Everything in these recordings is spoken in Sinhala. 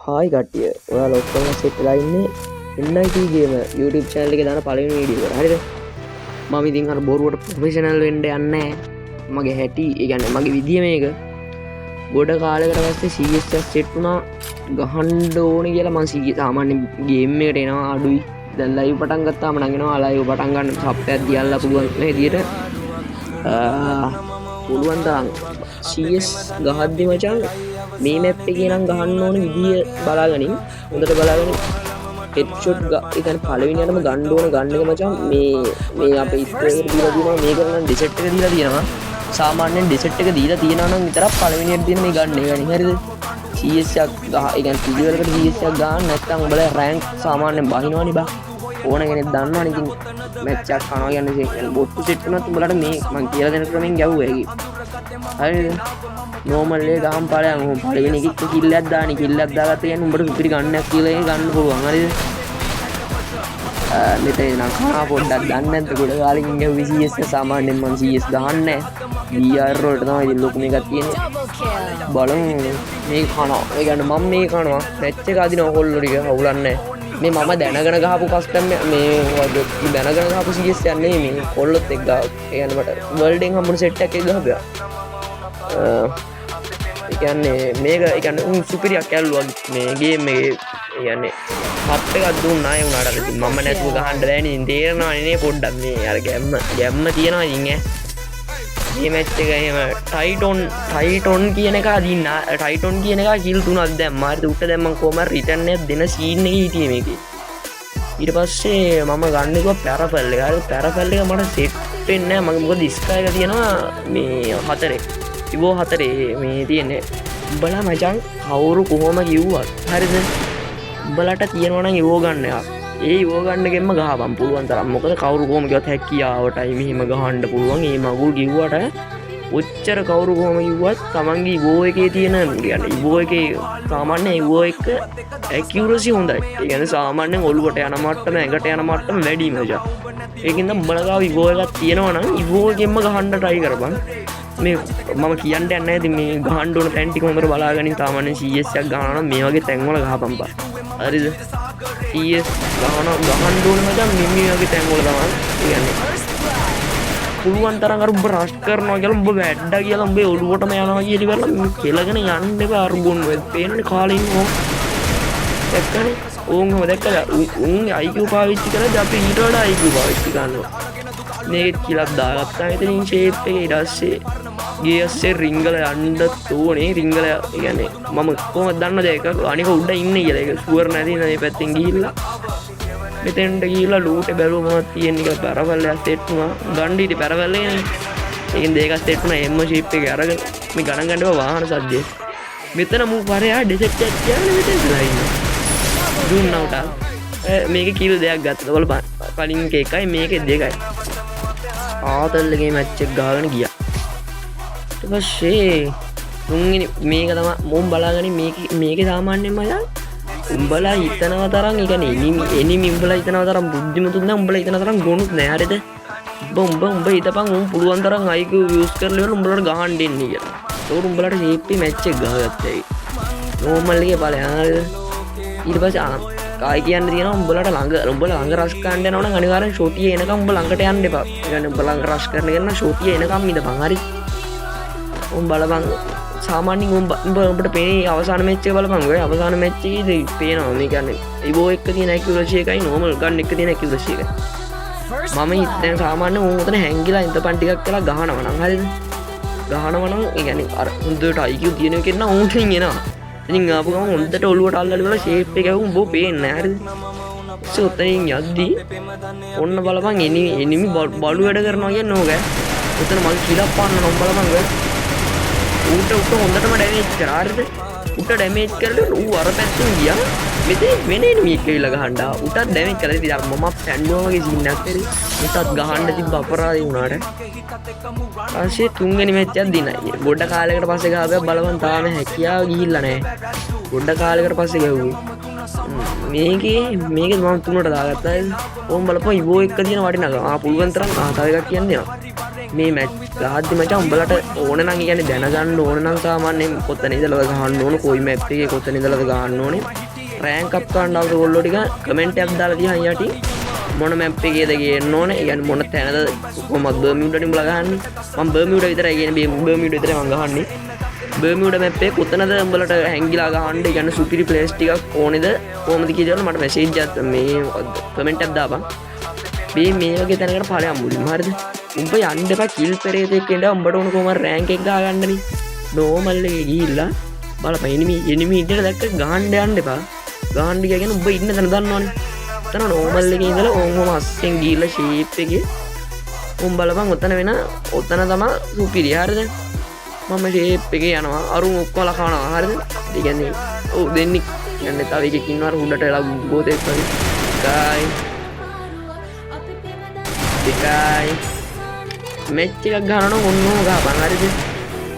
හායි කට්ටිය ඔයාලා ඔක්කොම සෙට් වෙලා ඉන්නේ NIT ගේම YouTube channel එකේ දාන පළවෙනි වීඩියෝ එක. හරිද? මම ඉතින් අර බොරුවට ප්‍රොෆෙෂනල් වෙන්න යන්නේ නැහැ. මගේ හැටි, ඒ කියන්නේ මගේ විදිය මේක. ගොඩ කාලයකට පස්සේ CS එක සෙට් වුණා ගහන්න ඕනේ කියලා මම CS සාමාන්‍ය ගේම් එකට එනවා අඩුයි. දැන් ලයිව් පටන් ගත්තාම නම් එනවා ලයිව් පටන් ගන්න සබ් එකක් දියල්ලා පුළුවන් මේ විදියට. පුළුවන් තරම් CS ගහද්දි මචං මේ මැප් එකේ නම් ගහන්න ඕන විදිය බලාගනින් හොඳට බලාගනින් හෙඩ්ෂොට් ඒ කියන්නේ පළවෙනියටම ගන්න ඕන ගන්න එක මචං මේ අපේ ඉස්තරේට දීලා තියෙනවා මේක නම් ඩිසෙට් එක දීලා තියෙනවා සාමාන්‍යයෙන් ඩිසෙට් එක දීලා තියෙනවා නම් විතරක් පළවෙනියට තියෙන මේ ගන්න එක නේ හරිද CS එකක් ගහ ඒ කියන්නේ පිළිවෙලකට CS එකක් ගන්න නැත්නම් උඹලා රෑන්ක් සාමාන්‍යයෙන් බහිනවනේ බා ඕන කෙනෙක් දන්නවනේ ඉතින් මැච් එකක් කරනවා කියන්නේ බොට්ටු සෙට් වුණත් උඹලට මේ මං කියලා දෙන ක්‍රමෙන් ගැව්වා ඒක හරිද normal එක ගහම් පාරයන් උඹ පළවෙනි එකේ කිල් එකක් දානි කිල් එකක් දාගත්ත කියන්නේ උඹට සුපිරි ගන්නක් කියලා ඒක ගන්න පුළුවන් හරිද මෙතන නම් කනවා පොඩ්ඩක් දන්නේ නැද්ද ගොඩ කාලෙකින් ගැව්වේ CS එක සාමාන්‍යයෙන් මං CS ගහන්නේ නැහැ BR වලට තමයි ඉතින් ලොකු මේකක් තියෙන්නේ බලමු මේක කනවා ඒ කියන්නේ මම මේක කනවා මැච් එක අදිනවා කොල්ලෝ ටික හවුලන්නේ මේ මම දැනගෙන ගහපු කස්ටම් මේ වගේ දැනගෙන ගහපු CS යන්නේ මේ කොල්ලොත් එක්ක ගා ඒ කියන්නේ මට වර්ල්ඩ් එකෙන් හම්බුන සෙට් එකක් ගහපුවා ඒ කියන්නේ මේක ඒ කියන්නේ සුපිරියක් කැල්ලුවා මේ ගේම් එකේ ඒ කියන්නේ හප් එකක් දුන්නා ඒ උනාට ඉතින් මම නැතුව ගහන්න බෑනේ ඉතින් තේරෙනවනේ නේ පොඩ්ඩක් මේ අර ගැම්ම තියනවා ඉතින් මේ මැච් එක එහෙම ටයිටොන් කියන එක අදින්න ටයිටොන් කියන එක කිල් 3ක් දැම්මා හරිද උට දැම්මම කොහමද රිටර්න් එකක් දෙන සීන් එකේ හිටියේ මේකේ ඊට පස්සේ මම ගන්න එක පැරෆල් එක හරිද පැරෆල් එක මට සෙට් වෙන්නේ නැහැ මගේ මොකද ස්කයි එක තියෙනවා මේ 4 ඉවෝ 4 මේ තියෙන්නේ උඹලා මචං කවුරු කොහොම කිව්වත් හරිද උඹලට තියෙනවා නම් ඉවෝ ගන්න එකක් ඒ ඉවෝ ගන්න එකෙන්ම ගහපන් පුළුවන් තරම් මොකද කවුරු කොහොම කිව්වත් හැකියාවටයි මෙහිම ගහන්න පුළුවන් මේ මගුල් කිව්වට ඔච්චර කවුරු කොහොම කිව්වත් තමන්ගේ ඉවෝ එකේ තියෙන يعني ඉවෝ එකේ සාමාන්‍ය ඉවෝ එක ඇකියුරසි හොඳයි ඒ කියන්නේ සාමාන්‍යයෙන් ඔලුවට යන මට්ටම ඇඟට යන මට්ටම වැඩි මචං ඒකින්ද උඹලා ගාව ඉවෝ එකක් තියෙනවා නම් ඉවෝ එකෙන්ම ගහන්න try කරපන් මේ මම කියන්න යන්නේ නැහැ ඉතින් මේ ගහන්න ඕන තැන් ටික හොඳට බලාගනින් සාමාන්‍ය CS එකක් ගහනවා නම් මේ වගේ තැන් වල ගහපන් බා හරිද CS ගහන්න ඕන මචං මේ වගේ තැන් වල තමයි කියන්නේ පුළුවන් තරම් අර උඹ රෂ් කරනවා කියලා උඹ වැඩ කියලා උඹේ ඔළුවටම යනවා කියලා ඉවරලා කෙලගෙන යන්න එපා අර බොන්න පේනනේ කාලේ ඉන්නෝ දැක්කනේ ඕන්ම දැක්කලා උන් IQ පාවිච්චි කරද්දී අපි ඊට වඩා IQ පාවිච්චි කරනවා මේක කියලා දාගත්තා ඉතින් ෂේප් එකේ ඊට පස්සේ ගියස්සේ රිංගල යන්න තෝනේ රිංගල කියන්නේ මම කොහොමද දන්නද ඒක අනික උඩ ඉන්නේ කියලා ඒක ෂුවර් නැති මේ පැත්තෙන් ගිහිල්ලා මෙතෙන්ට ගිහිල්ලා ලූට් බැලුවා මොනවද තියෙන්නේ කියලා පැරවල් එක සෙට් වුණා ගන්න ඊට පැරවල් එකනේ ඒකෙන් දෙකක් සෙට් වුණා එම්ම ෂේප් එක අරගෙන මේ ගණන් ගන්නවා වාහන සද්දේ මෙතන මූ පරයා ඩිසෙක්ට් එකක් කියන්නේ මෙතනලා ඉන්නවා දුන්නා උට මේක කිල් දෙයක් ගත්තා බලපන් කලින් එකයි මේකේ දෙකයි ආතල්ලගේ මැච් එක ගහගෙන ගියා ඊට පස්සේ තුන්වෙනි මේක තමයි මොම් බලාගනි මේකේ සාමාන්‍යයෙන් මචං උඹලා හිතනවා තරම් ඒ කියන්නේ එනිමි උඹලා හිතනවා තරම් බුද්ධිමතුන් නැහැ උඹලා හිතන තරම් ගොනුත් නැහැ හරිද උඹ හිතපන් උන් පුළුවන් තරම් IQ යූස් කරලා ඉවර උඹලට ගහන්න දෙන්නේ කියලා ඒක උඹලට ෂේප් මැච් එක ගහගත්තා ඒක නෝමල් එකේ බලයන් හරිද ඊට පස්සේ කායි කියන්න තියෙනවා උඹලා ළඟ රෂ් කරන්න යනවා නම් අනිවාර්යෙන් ෂොටිය එනකම් උඹ ළඟට යන්න එපා ඒ කියන්නේ උඹ ළඟ රෂ් කරන්න ගන්න ෂොටිය එනකම් ඉඳපන් හරි උඹ බලපන් සාමාන්‍යයෙන් උඹට පේන්නේ අවසාන මැච් එක බලපන් ඔය අවසාන මැච් එකේදී පේනවා මේ කියන්නේ ඉවෝ එක තියෙන ඇකියුරසි එකයි නෝමල් ගන්න එක තියෙන ඇකියුරසි එකයි මම දැන් සාමාන්‍යයෙන් උන් උතන හැංගිලා ඉඳපන් ටිකක් කියලා ගහනවා නම් හරිද ගහනවා නම් ඒ කියන්නේ අර හොඳට IQ තියෙන එකෙන් නම් උන්කින් එනවා ඉතින් ආපු ගමන් හොඳට ඔලුවට අල්ලලා ඉවරලා ෂේප් එක ගැවුම් බෝ පේන්නේ නැහැ හරිද සෝතෙන් යද්දි ඔන්න බලපන් එනිමි බලු වැඩ කරනවා කියන්නේ ඕක උතන මං කිලක් පාන්න නම් බලපන් ඔය ඌට හොඳටම ඩැමේජ් කරා හරිද ඌට ඩැමේජ් කරලා ඌ අර පැත්තෙන් ගියා මෙතේ වෙන එනිමි එක කියලා ගහන්න ඌටත් ඩැමේජ් කරලා ඉතින් අර මම පැන්ඩුවා වගේ සීන් එකක් කරේ ඌටත් ගහන්න තිබ්බ අපරාධේ වුණාට ඊපස්සේ තුන්වෙනි මැච් එකක් දිනයි ගොඩ කාලයකට පස්සේ ගහපුවා බලවන් තාම හැකියාව ගිහිල්ලා නැහැ ගොඩ කාලයකට පස්සේ ගැහුවේ මේකේ මම තුනට දාගත්තා ඕම් බලපන් ඉවෝ එක තියෙන වටිනාකම පුළුවන් තරම් තව එකක් කියන්න දෙනවා මේ මැච් ගහද්දි මචං උඹලට ඕන නම් කියන්නේ දැනගන්න ඕන නම් සාමාන්‍යයෙන් කොතන ඉඳලාද ගහන්න ඕන කොයි මැප් එකේ කොතන ඉඳලාද ගහන්න ඕනේ රෑන්ක් අප් කරන්න අවුල් ගොල්ලෝ ටික කමෙන්ට් එකක් දාලා තියහන් යටි මොන මැප් එකේද ගේන්න ඕනේ ඒ කියන්නේ මොන තැනද කොහොමද බර්මියුඩාට උඹලා ගහන්නේ මම බර්මියුඩා විතරයි කියන්නේ බර්මියුඩා විතරයි මම ගහන්නේ බර්මියුඩා මැප් එක කොතනද උඹලට හැංගිලා ගහන්න ඒ කියන්නේ සුපිරි ප්ලේස් ටිකක් ඕනේද කොහොමද කියලා මට මැසේජ් එකක් මේ කමෙන්ට් එකක් දාපන් මේ වගේ තැනකට ඵලයක් මුලින්ම හරිද උඹ යන්න එපා කිල් පෙරේතෙක් එන්න උඹට උණු කොහමද රෑන්ක් එක ගහගන්නනේ නෝමල් එකේ ගිහිල්ලා බලපන් එනිමි හිටියට දැක්ක ගහන්න යන්න එපා ගහන්න කියන්නේ උඹ ඉන්න තැන දන්නවනේ එතන නෝමල් එකේ ඉඳලා ඕම අස්සෙන් ගිහිල්ලා ෂේප් එකේ උඹ බලපන් ඔතන ඔතන තමයි සුපිරි හරිද මම ෂේප් එකේ යනවා අරුන් ඔක්කොම කනවා හරිද ඒ කියන්නේ ඔව් දෙන්නේ කියන්නේ තව එකෙක් ඉන්නවා අර උඩට එලා ගෝතෙක් වගේ ගායි දෙකයි මැච් එකක් ගහනවා නම් ඔන්නෝ ගහපන් හරිද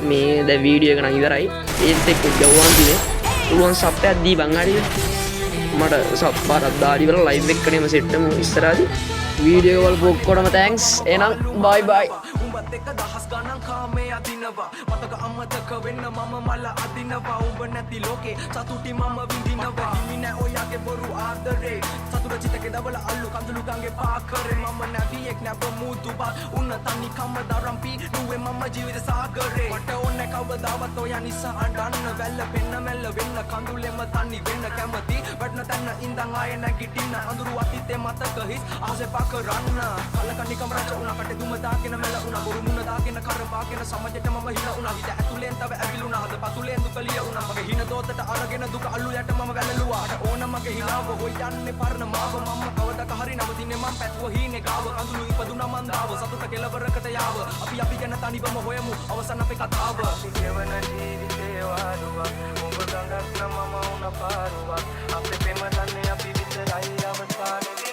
මේ දැන් වීඩියෝ එක නම් ඉවරයි ඒත් එක්ක ජවුවන් දිනේ පුළුවන් සබ් එකක් දීපන් හරිද මට සබ් පාරක් දාඩි වල ලයිව් එකකටම සෙට් වෙමු ඉස්සරහදී වීඩියෝ වල ඔක්කොටම තෑන්ක්ස් එහෙනම් බයි බයි උඹත් එක්ක දහස් ගණන් කාමේ අදිනවා මතක අමතක වෙන්න මම මල අදිනවා උඹ නැති ලෝකේ සතුටි මම විඳිනවා හිමි නැ ඔයාගේ බොරු ආදරේ සතුට චිතකේ දබල අල්ලු කඳුළු ගංගේ පාකරේ මම නැවියෙක් නැව මුදුපා උන්න තනි කම දරම්පි නුවේ මම ජීවිත සාගරේ මට ඕනේ කවදාවත් ඔයා නිසා අඬන්න වැල්ල පෙන්න මැල්ල වෙන්න කඳුලෙම තනි වෙන්න කැමති වටන තන්න ඉඳන් ආයේ නැගිටින්න අඳුරු අතීතේ මතක හිස් ආසේ පාකරන්න කලකණිකම රච උනා කටේ දුම දාගෙන මැල උනා බොරු මුණ දාගෙන කරපාගෙන සමජයට මම හිල උනා හිත ඇතුලෙන් තව ඇවිලුණා හද පතුලෙන් දුක ලිය උනා මගේ හින දෝතට අරගෙන දුක අල්ලු යට මම වැළලුවා අර ඕන මගේ හිලාව හොයන්නේ පරණ මාව මම කවදක හරි නවතින්නේ මම පැතුව හීනේ ගාව කඳුළු ඉපදුනා මන් දාව සතුට කෙලවරකට යාව අපි ගැන තනිවම හොයමු අවසන් අපේ කතාව ජීවන ජීවිතේ වාරුවා උඹ ගඟක් නම මම උන පාරුවා අපේ ප්‍රේම දන්නේ අපි විතරයි අවසානේ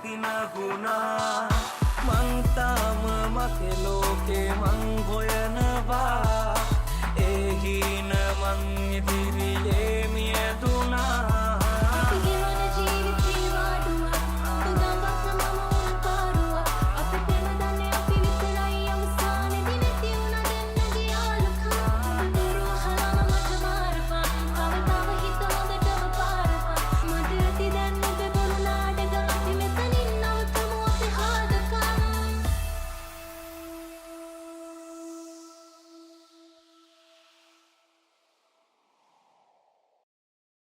දින තියුණා මන්තාම මගේ ලෝකේ මං හොයනවා ඒ හින මං ඉදිරියේ